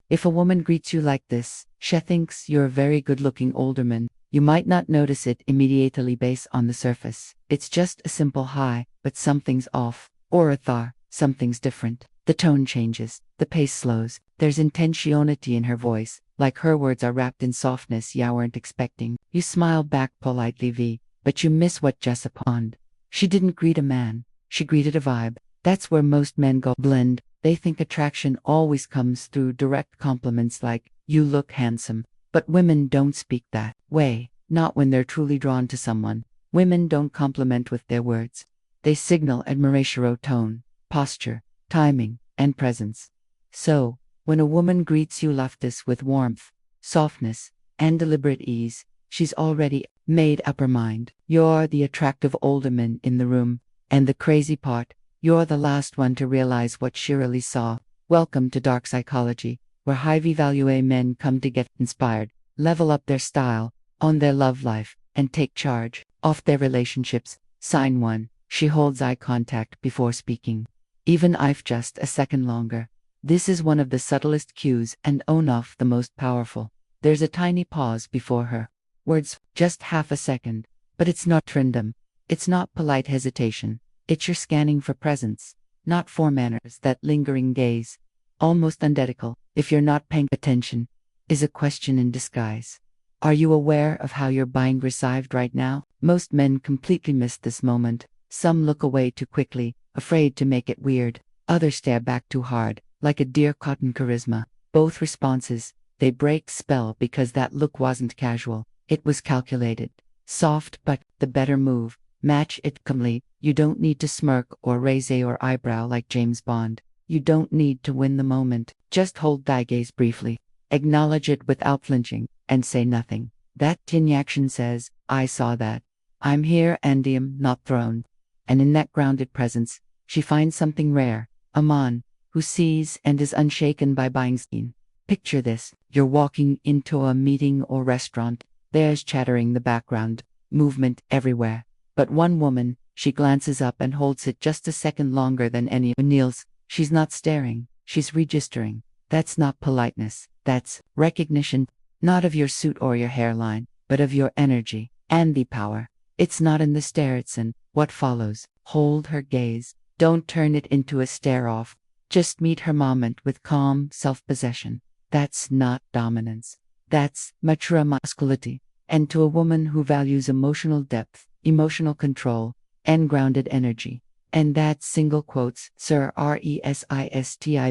If a woman greets you like this, she thinks you're a very good-looking older man. You might not notice it immediately based on the surface. It's just a simple hi, but something's off. Or a tha, something's different. The tone changes, the pace slows, there's intentionality in her voice, like her words are wrapped in softness you weren't expecting. You smile back politely, but you miss what just happened. She didn't greet a man, she greeted a vibe. That's where most men go blind. They think attraction always comes through direct compliments like, you look handsome. But women don't speak that way, not when they're truly drawn to someone. Women don't compliment with their words. They signal admiration, tone, posture, timing, and presence. So, when a woman greets you like this with warmth, softness, and deliberate ease, she's already made up her mind. You're the attractive older man in the room, and the crazy part, you're the last one to realize what she really saw. Welcome to Dark Psychology, where high-value men come to get inspired, level up their style, own their love life, and take charge of their relationships. Sign 1. She holds eye contact before speaking. Even if just a second longer. This is one of the subtlest cues and off the most powerful. There's a tiny pause before her words, just half a second. But it's not random. It's not polite hesitation. It's your scanning for presence, not for manners. That lingering gaze, almost undeadable, if you're not paying attention, is a question in disguise. Are you aware of how you're being received right now? Most men completely miss this moment. Some look away too quickly, afraid to make it weird. Others stare back too hard, like a deer caught in charisma. Both responses, they break spell because that look wasn't casual. It was calculated. Soft, but the better move. Match it calmly. You don't need to smirk or raise your eyebrow like James Bond. You don't need to win the moment. Just hold thy gaze briefly. Acknowledge it without flinching, and say nothing. That tiny action says, I saw that. I'm here and am not thrown. And in that grounded presence, she finds something rare. A man who sees and is unshaken by being seen. Picture this. You're walking into a meeting or restaurant. There's chatter in the background, movement everywhere. But one woman, she glances up and holds it just a second longer than anyone else. She's not staring, she's registering. That's not politeness, that's recognition, not of your suit or your hairline, but of your energy and the power. It's not in the stare, it's in what follows. Hold her gaze, don't turn it into a stare off. Just meet her moment with calm self-possession. That's not dominance. That's mature masculinity. And to a woman who values emotional depth, emotional control, and grounded energy. And that single quotes, Sir RESISTIBLE.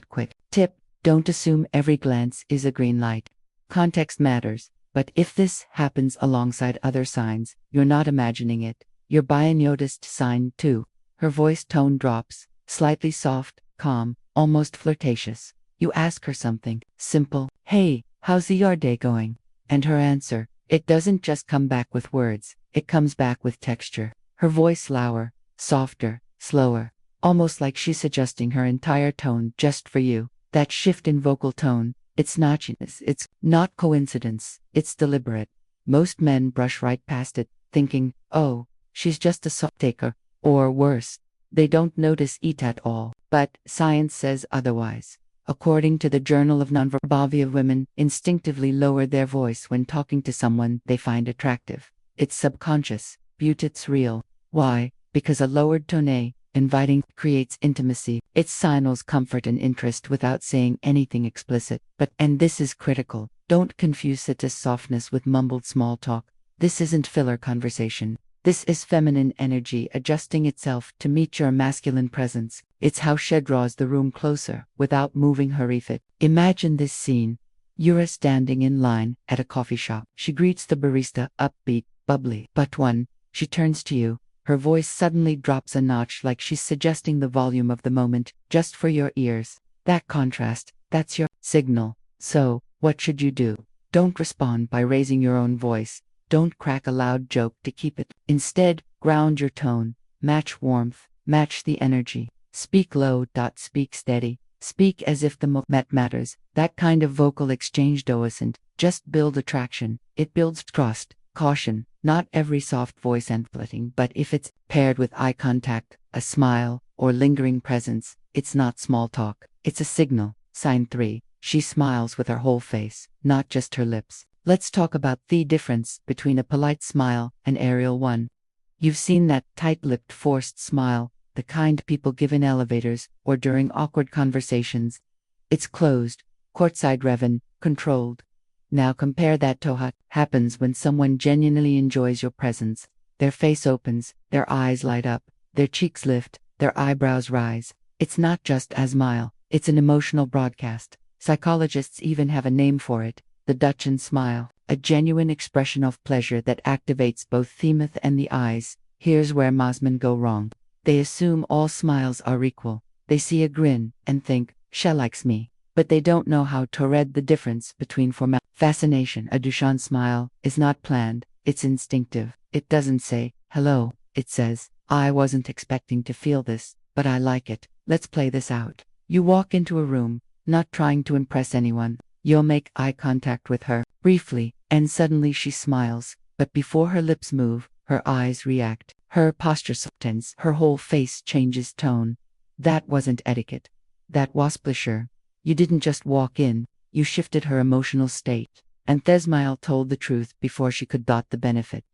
Quick tip, don't assume every glance is a green light. Context matters, but if this happens alongside other signs, you're not imagining it. You're being noticed. Sign 2. Her voice tone drops, slightly soft, calm, almost flirtatious. You ask her something simple, hey, how's your day going? And her answer, it doesn't just come back with words, it comes back with texture. Her voice lower, softer, slower, almost like she's adjusting her entire tone just for you. That shift in vocal tone, it's notchiness, it's not coincidence, it's deliberate. Most men brush right past it, thinking, oh, she's just a soft taker, or worse, they don't notice it at all. But science says otherwise. According to the Journal of Nonverbal, women instinctively lower their voice when talking to someone they find attractive. It's subconscious, but it's real. Why? Because a lowered tone, inviting, creates intimacy. It signals comfort and interest without saying anything explicit. But, and this is critical, don't confuse it as softness with mumbled small talk. This isn't filler conversation. This is feminine energy adjusting itself to meet your masculine presence. It's how she draws the room closer without moving her feet. Imagine this scene. You're standing in line at a coffee shop. She greets the barista, upbeat, bubbly. But when she turns to you, her voice suddenly drops a notch, like she's suggesting the volume of the moment just for your ears. That contrast, that's your signal. So, what should you do? Don't respond by raising your own voice. Don't crack a loud joke to keep it. Instead, ground your tone. Match warmth. Match the energy. Speak low. Speak steady. Speak as if the moment matters. That kind of vocal exchange doesn't just build attraction. It builds trust, caution. Not every soft voice and flirting, but if it's paired with eye contact, a smile, or lingering presence, it's not small talk. It's a signal. Sign 3. She smiles with her whole face, not just her lips. Let's talk about the difference between a polite smile and aerial one. You've seen that tight-lipped forced smile, the kind people give in elevators or during awkward conversations. It's closed, courtside controlled. Now compare that to what happens when someone genuinely enjoys your presence. Their face opens, their eyes light up, their cheeks lift, their eyebrows rise. It's not just a smile, it's an emotional broadcast. Psychologists even have a name for it, the Dutchen smile, a genuine expression of pleasure that activates both the mouth and the eyes. Here's where Mosmen go wrong. They assume all smiles are equal. They see a grin and think, she likes me. But they don't know how to read the difference between fascination. A Duchamp smile is not planned, it's instinctive. It doesn't say, hello, it says, I wasn't expecting to feel this, but I like it. Let's play this out. You walk into a room, not trying to impress anyone. You'll make eye contact with her, briefly, and suddenly she smiles. But before her lips move, her eyes react. Her posture softens, her whole face changes tone. That wasn't etiquette. That was pleasure. You didn't just walk in, you shifted her emotional state. And Thesmile told the truth before she could dot the benefit.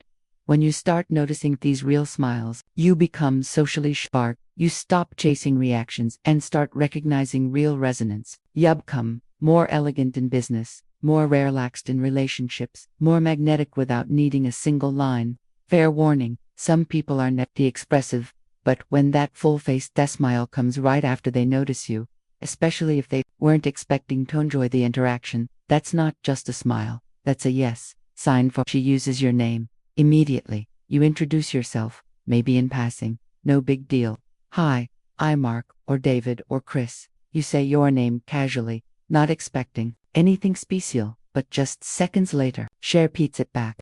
When you start noticing these real smiles, you become socially sharp. You stop chasing reactions and start recognizing real resonance. You become more elegant in business, more relaxed in relationships, more magnetic without needing a single line. Fair warning, some people are naturally expressive, but when that full-faced smile comes right after they notice you, especially if they weren't expecting to enjoy the interaction, that's not just a smile, that's a yes sign. For she uses your name. Immediately, you introduce yourself, maybe in passing, no big deal. Hi, I'm Mark, or David, or Chris. You say your name casually, not expecting anything special, but just seconds later, she repeats it back.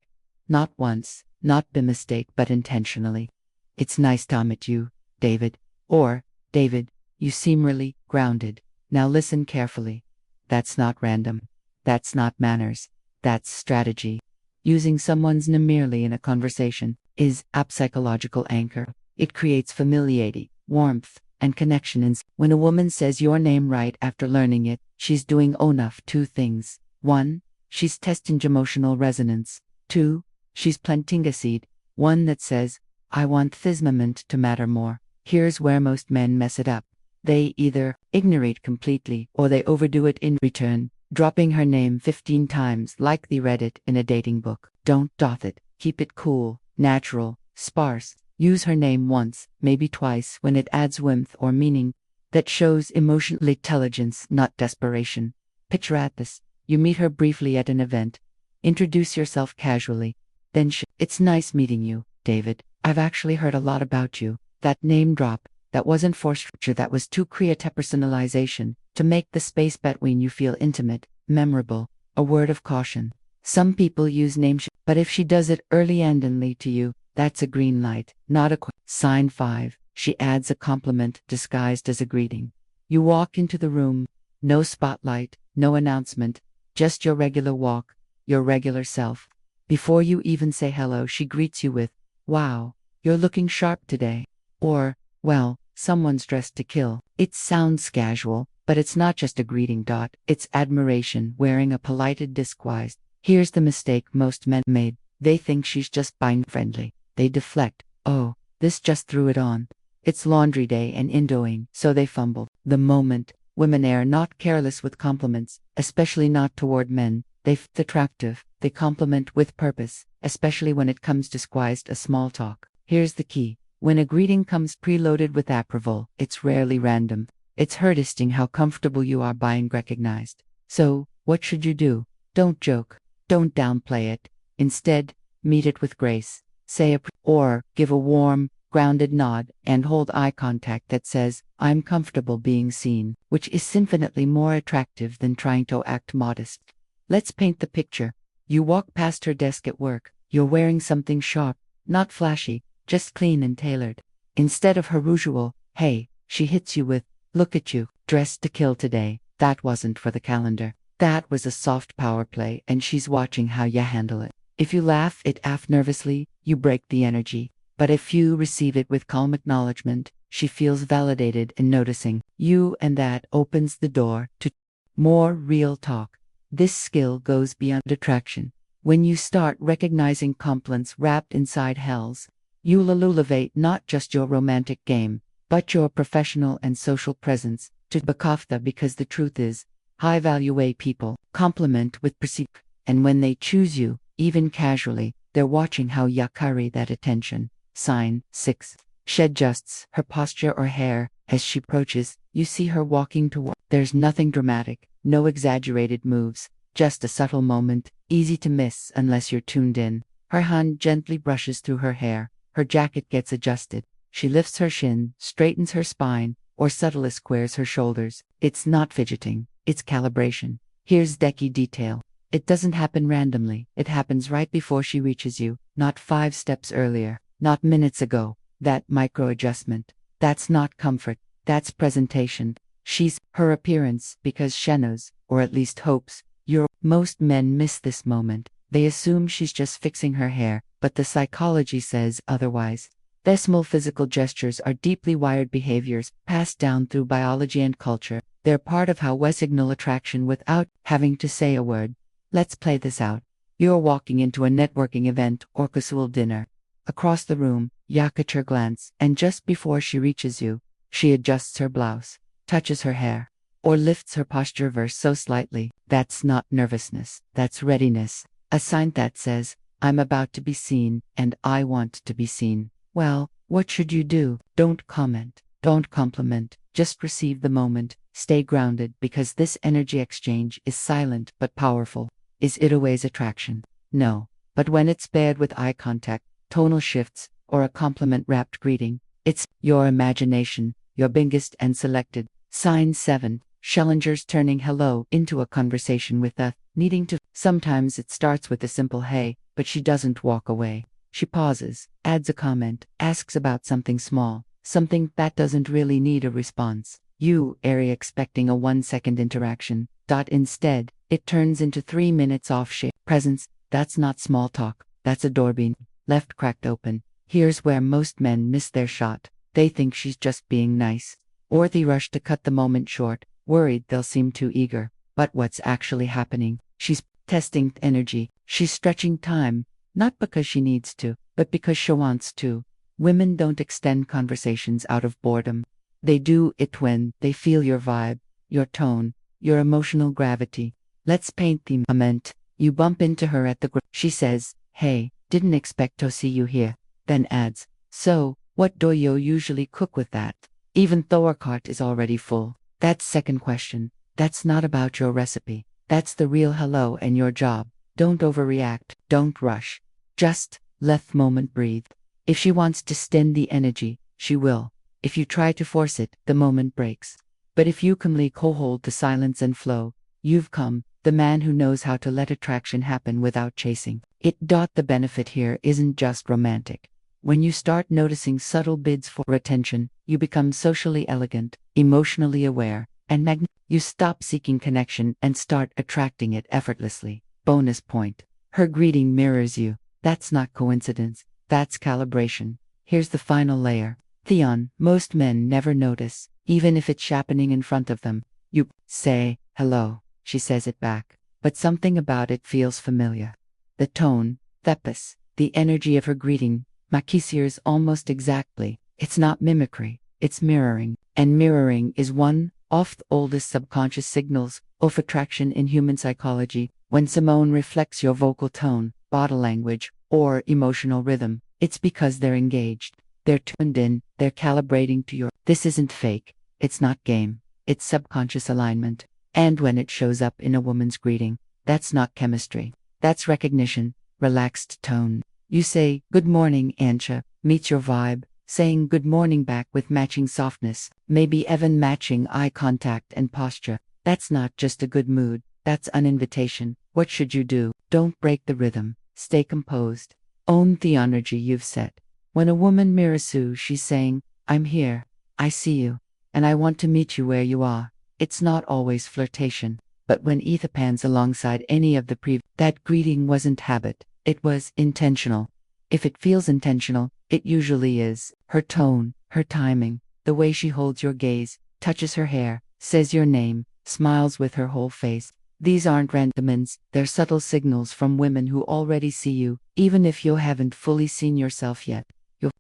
Not once, not by mistake, but intentionally. It's nice to meet you, David. Or, David, you seem really grounded. Now listen carefully. That's not random. That's not manners. That's strategy. Using someone's name merely in a conversation is a psychological anchor. It creates familiarity, warmth, and connection. When a woman says your name right after learning it, she's doing enough two things. 1. She's testing emotional resonance. 2. She's planting a seed, one that says, I want this moment to matter more. Here's where most men mess it up. They either ignore completely or they overdo it in return, dropping her name 15 times like they read it in a dating book. Don't doth it. Keep it cool, natural, sparse. Use her name once, maybe twice when it adds warmth or meaning that shows emotional intelligence, not desperation. Picture at this. You meet her briefly at an event. Introduce yourself casually. Then it's nice meeting you, David. I've actually heard a lot about you. That name drop. That wasn't forced, that was to create a personalization, to make the space between you feel intimate, memorable, a word of caution. Some people use names, but if she does it early and to you, that's a green light, not a sign. 5. She adds a compliment disguised as a greeting. You walk into the room, no spotlight, no announcement, just your regular walk, your regular self. Before you even say hello, she greets you with, wow, you're looking sharp today. Or, well, someone's dressed to kill. It sounds casual, but it's not just a greeting. It's admiration wearing a polite disguise. Here's the mistake most men made. They think she's just being friendly. They deflect. Oh, this just threw it on. It's laundry day and indoing, so they fumble. The moment women are not careless with compliments, especially not toward men, they're attractive. They compliment with purpose, especially when it comes disguised as small talk. Here's the key. When a greeting comes preloaded with approval, it's rarely random. It's her testing how comfortable you are being recognized. So, what should you do? Don't joke. Don't downplay it. Instead, meet it with grace. Say or give a warm, grounded nod and hold eye contact that says, I'm comfortable being seen, which is infinitely more attractive than trying to act modest. Let's paint the picture. You walk past her desk at work. You're wearing something sharp, not flashy, just clean and tailored. Instead of her usual, hey, she hits you with, look at you, dressed to kill today. That wasn't for the calendar. That was a soft power play, and she's watching how you handle it. If you laugh it off nervously, you break the energy. But if you receive it with calm acknowledgement, she feels validated in noticing you, and that opens the door to More real talk. This skill goes beyond attraction. When you start recognizing compliments wrapped inside hells, you'll elevate not just your romantic game, but your professional and social presence to Bakafta, because the truth is, high-value people compliment with perceived, and when they choose you, even casually, they're watching how you carry that attention. Sign 6. She adjusts her posture or hair as she approaches. You see her walking toward. There's nothing dramatic, no exaggerated moves, just a subtle moment, easy to miss unless you're tuned in. Her hand gently brushes through her hair, her jacket gets adjusted. She lifts her chin, straightens her spine, or subtly squares her shoulders. It's not fidgeting, it's calibration. Here's the key detail. It doesn't happen randomly. It happens right before she reaches you, not 5 steps earlier, not minutes ago. That micro adjustment. That's not comfort, that's presentation. She's her appearance because she knows, or at least hopes, you're. Most men miss this moment. They assume she's just fixing her hair, but the psychology says otherwise. Their small physical gestures are deeply wired behaviors passed down through biology and culture. They're part of how we signal attraction without having to say a word. Let's play this out. You're walking into a networking event or casual dinner. Across the room, you catch her glance, and just before she reaches you, she adjusts her blouse, touches her hair, or lifts her posture ever so slightly. That's not nervousness, that's readiness. A sign that says, I'm about to be seen, and I want to be seen. Well, what should you do? Don't comment, don't compliment, just receive the moment. Stay grounded, because this energy exchange is silent but powerful. Is it always attraction? No. But when it's paired with eye contact, tonal shifts, or a compliment-wrapped greeting, it's your imagination, your biggest and selected. Sign 7. Schillinger's turning hello into a conversation with a needing to. Sometimes it starts with a simple hey, but she doesn't walk away. She pauses, adds a comment, asks about something small, something that doesn't really need a response. You are expecting a 1-second interaction. Instead, it turns into 3 minutes off shape presence. That's not small talk, that's a door being left cracked open. Here's where most men miss their shot. They think she's just being nice, or they rush to cut the moment short, worried they'll seem too eager. But what's actually happening? She's testing energy, she's stretching time, not because she needs to, but because she wants to. Women don't extend conversations out of boredom. They do it when they feel your vibe, your tone, your emotional gravity. Let's paint the moment. You bump into her at the she says, hey, didn't expect to see you here. Then adds, so, what do you usually cook with that? Even though our cart is already full. That's second question. That's not about your recipe. That's the real hello and your job. Don't overreact, don't rush. Just let the moment breathe. If she wants to extend the energy, she will. If you try to force it, the moment breaks. But if you calmly hold the silence and flow, you've come, the man who knows how to let attraction happen without chasing it. The benefit here isn't just romantic. When you start noticing subtle bids for attention, you become socially elegant, emotionally aware, and you stop seeking connection and start attracting it effortlessly. Bonus point. Her greeting mirrors you. That's not coincidence, that's calibration. Here's the final layer. Theon, most men never notice, even if it's happening in front of them. You say, hello, she says it back, but something about it feels familiar. The tone, the pace, the energy of her greeting, Makisirs almost exactly. It's not mimicry, it's mirroring, and mirroring is one of the oldest subconscious signals of attraction in human psychology. When someone reflects your vocal tone, body language, or emotional rhythm, it's because they're engaged. They're tuned in, they're calibrating to your. This isn't fake, it's not game, it's subconscious alignment. And when it shows up in a woman's greeting, that's not chemistry, that's recognition, relaxed tone. You say, good morning, Ansha, meets your vibe, saying good morning back with matching softness, maybe even matching eye contact and posture. That's not just a good mood, that's an invitation. What should you do? Don't break the rhythm, stay composed. Own the energy you've set. When a woman mirrors you, she's saying, I'm here, I see you, and I want to meet you where you are. It's not always flirtation, but when Ether pans alongside any of the that greeting wasn't habit, it was intentional. If it feels intentional, it usually is. Her tone, her timing, the way she holds your gaze, touches her hair, says your name, smiles with her whole face. These aren't randomins, they're subtle signals from women who already see you, even if you haven't fully seen yourself yet.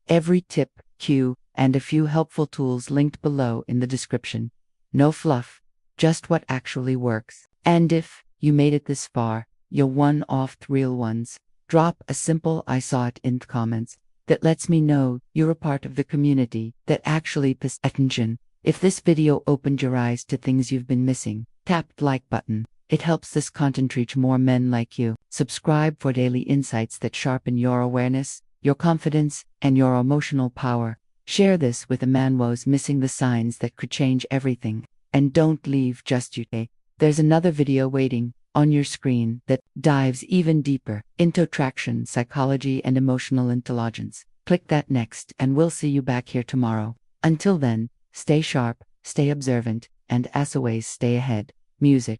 Every tip, cue, and a few helpful tools linked below in the description. No fluff, just what actually works. And if you made it this far, you're one of the real ones. Drop a simple "I saw it" in the comments. That lets me know you're a part of the community that actually pays attention. If this video opened your eyes to things you've been missing, tap the like button. It helps this content reach more men like you. Subscribe for daily insights that sharpen your awareness, your confidence, and your emotional power. Share this with a man who's missing the signs that could change everything. And don't leave just yet. There's another video waiting on your screen that dives even deeper into attraction, psychology, and emotional intelligence. Click that next, and we'll see you back here tomorrow. Until then, stay sharp, stay observant, and as always, stay ahead. Music.